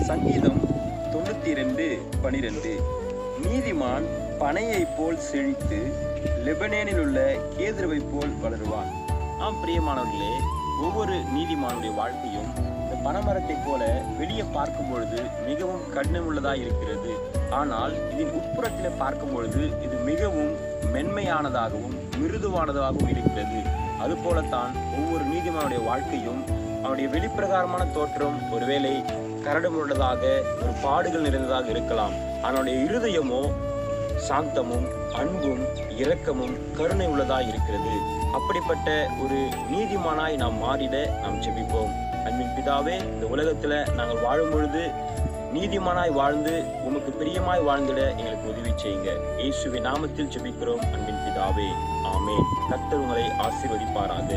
சங்கீதம் 92:12. நீதிமான் பனையைப் போல் செழித்து லெபனேனில் உள்ள கேதுருவை போல் வளருவான். பிரியமானவர்களே, ஒவ்வொரு நீதிமானுடைய வாழ்க்கையும் இந்த பனைமரத்தை போல வெளியே பார்க்கும் பொழுது மிகவும் கடினமுள்ளதாக இருக்கிறது. ஆனால் இதன் உட்புறத்தில் பார்க்கும் பொழுது இது மிகவும் மென்மையானதாகவும் மிருதுவானதாகவும் இருக்கிறது. அதுபோலத்தான் ஒவ்வொரு நீதிமானுடைய வாழ்க்கையும் அவனுடைய வெளிப்பிரகாரமான தோற்றம் ஒருவேளை கரடுமுள்ளதாக, ஒரு பாடுகள் நிறைந்ததாக இருக்கலாம். அவனுடைய இருதயமோ சாந்தமும் அன்பும் இரக்கமும் கருணை உள்ளதாய் இருக்கிறது. அப்படிப்பட்ட ஒரு நீதிமானாய் நாம் மாறிட நாம் ஜெபிப்போம். அன்பின் பிதாவே, இந்த உலகத்துல நாங்கள் வாழும் பொழுது நீதிமானாய் வாழ்ந்து உமக்கு பிரியமாய் வாழ்ந்திட எங்களுக்கு உதவி செய்யுங்க. இயேசுவின் நாமத்தில் ஜெபிக்கிறோம் அன்பின் பிதாவே, ஆமென். கர்த்தர் உங்களை ஆசீர்வதிப்பாராக.